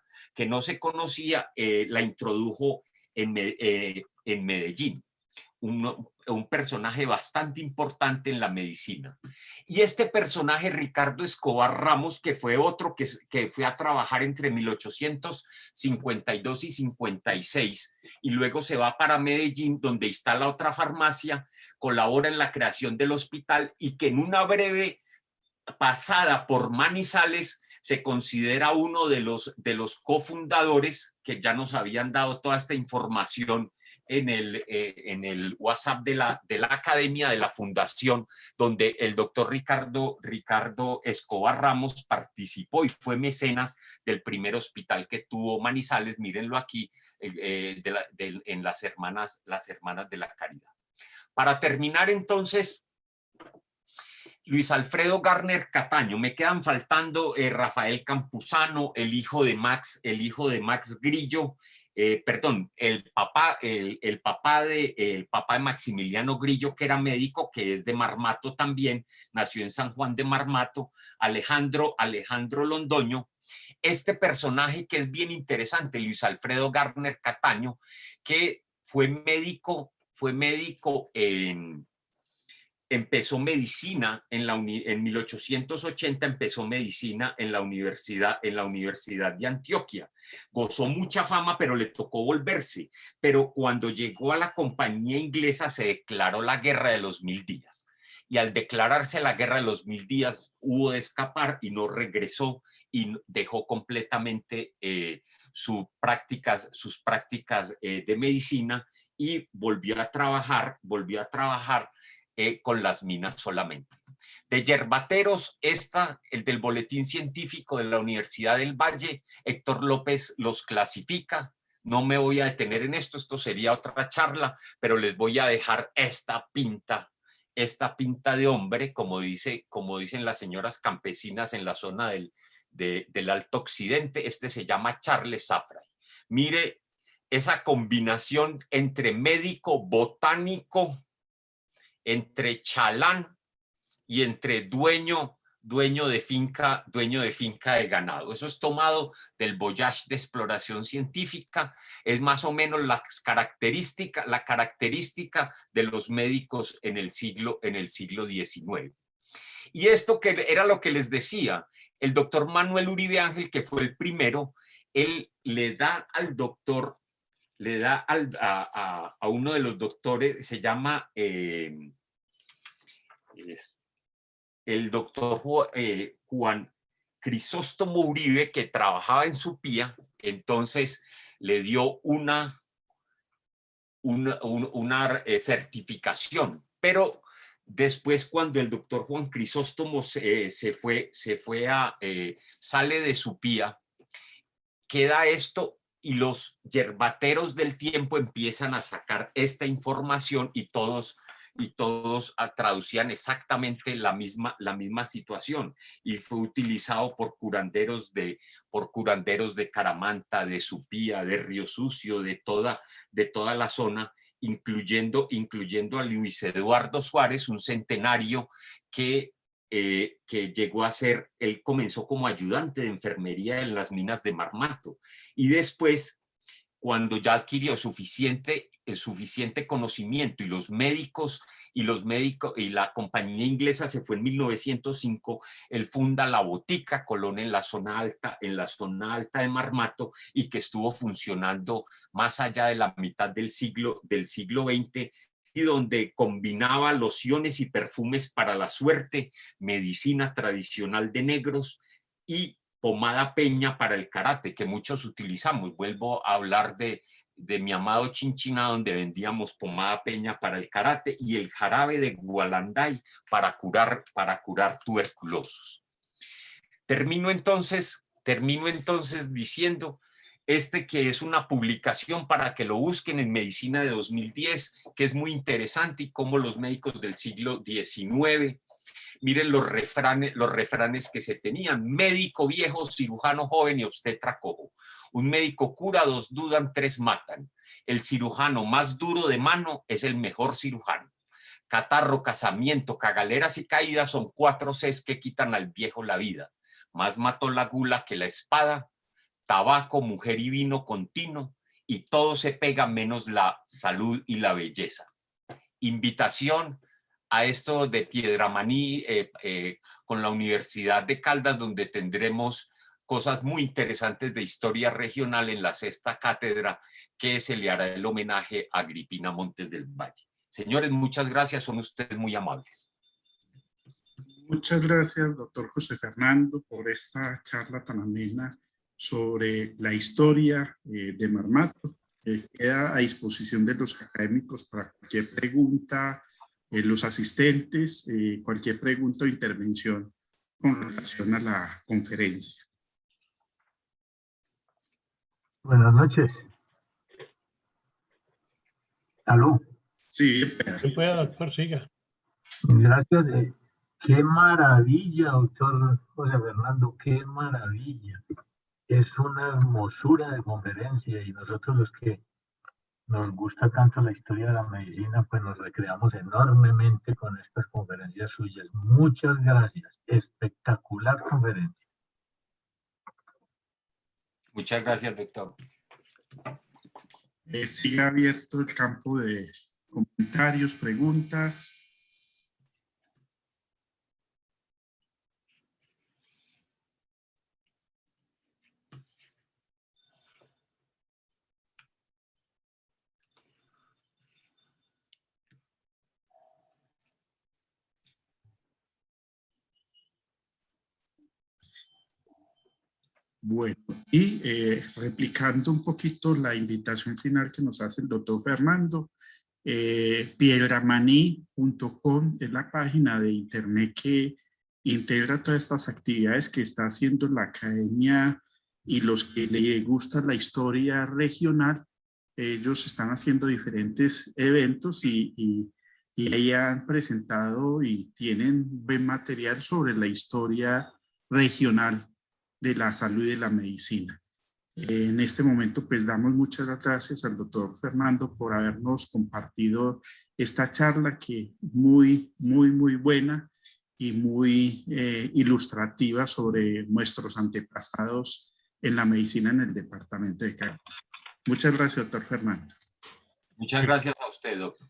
la introdujo en Medellín. Un personaje bastante importante en la medicina. Y este personaje, Ricardo Escobar Ramos, que fue otro que fue a trabajar entre 1852 y 56, y luego se va para Medellín, donde instala otra farmacia, colabora en la creación del hospital, y que en una breve pasada por Manizales se considera uno de los cofundadores, que ya nos habían dado toda esta información en el WhatsApp de la academia, de la fundación, donde el doctor Ricardo Escobar Ramos participó y fue mecenas del primer hospital que tuvo Manizales. Mírenlo aquí, en las hermanas de la Caridad. Para terminar, entonces, Luis Alfredo Garner Cataño. Me quedan faltando Rafael Campuzano, el hijo de Max Grillo, perdón, el papá de Maximiliano Grillo, que era médico, que es de Marmato también, nació en San Juan de Marmato, Alejandro Londoño. Este personaje que es bien interesante, Luis Alfredo Garner Cataño, que fue médico empezó medicina en 1880, empezó medicina en la Universidad de Antioquia. Gozó mucha fama, pero le tocó volverse. Pero cuando llegó a la compañía inglesa se declaró la Guerra de los 1000 días. Y al declararse la Guerra de los 1000 días hubo de escapar y no regresó y dejó completamente sus prácticas de medicina y volvió a trabajar con las minas solamente. De yerbateros, el del Boletín Científico de la Universidad del Valle, Héctor López los clasifica No me voy a detener en esto, esto sería otra charla, pero les voy a dejar esta pinta de hombre, como dicen las señoras campesinas en la zona del Alto Occidente. Este se llama Charles Safray. Mire esa combinación entre médico, botánico, entre chalán y entre dueño de finca de ganado. Eso es tomado del Voyage de exploración científica. Es más o menos la característica de los médicos en el siglo XIX. Y esto que era lo que les decía, el doctor Manuel Uribe Ángel, que fue el primero, él le da a uno de los doctores, se llama el doctor Juan Crisóstomo Uribe, que trabajaba en Supía. Entonces le dio una certificación, pero después, cuando el doctor Juan Crisóstomo sale de Supía, queda esto, y los yerbateros del tiempo empiezan a sacar esta información, y todos traducían exactamente la misma situación, y fue utilizado por curanderos de Caramanta, de Supía, de Río Sucio, de toda la zona, incluyendo a Luis Eduardo Suárez, un centenario que llegó a ser, él comenzó como ayudante de enfermería en las minas de Marmato, y después, cuando ya adquirió suficiente conocimiento, y la compañía inglesa se fue en 1905, él funda la Botica Colón en la zona alta de Marmato, y que estuvo funcionando más allá de la mitad del siglo XX, y donde combinaba lociones y perfumes para la suerte, medicina tradicional de negros y pomada peña para el karate, que muchos utilizamos. Vuelvo a hablar de mi amado Chinchina, donde vendíamos pomada peña para el karate, y el jarabe de Gualanday para curar tuberculosos. Termino entonces diciendo que es una publicación para que lo busquen en Medicina de 2010, que es muy interesante, y cómo los médicos del siglo XIX, miren los refranes que se tenían: médico viejo, cirujano joven y obstetra cojo. Un médico cura, dos dudan, tres matan. El cirujano más duro de mano es el mejor cirujano. Catarro, casamiento, cagaleras y caídas son 4 Cs que quitan al viejo la vida. Más mató la gula que la espada. Tabaco, mujer y vino continuo, y todo se pega menos la salud y la belleza. Invitación a esto de Piedramaní con la Universidad de Caldas, donde tendremos cosas muy interesantes de historia regional en la 6ª cátedra, que se le hará el homenaje a Agripina Montes del Valle. Señores, muchas gracias, son ustedes muy amables. Muchas gracias, doctor José Fernando, por esta charla tan amena sobre la historia de Marmato. Queda a disposición de los académicos para cualquier pregunta, los asistentes, cualquier pregunta o intervención con relación a la conferencia. Buenas noches. ¿Aló? Sí, Que pueda, doctor, siga. Gracias. Qué maravilla, doctor José Fernando, qué maravilla. Es una hermosura de conferencia, y nosotros, los que nos gusta tanto la historia de la medicina, pues nos recreamos enormemente con estas conferencias suyas. Muchas gracias. Espectacular conferencia. Muchas gracias, doctor. Sigue abierto el campo de comentarios, preguntas. Bueno, y replicando un poquito la invitación final que nos hace el doctor Fernando, piedramaní.com es la página de internet que integra todas estas actividades que está haciendo la Academia y los que les gusta la historia regional, ellos están haciendo diferentes eventos y ahí han presentado y tienen buen material sobre la historia regional de la salud y de la medicina. En este momento, pues damos muchas gracias al doctor Fernando por habernos compartido esta charla que muy buena y muy ilustrativa sobre nuestros antepasados en la medicina en el departamento de Caldas. Muchas gracias, doctor Fernando. Muchas gracias a usted, doctor.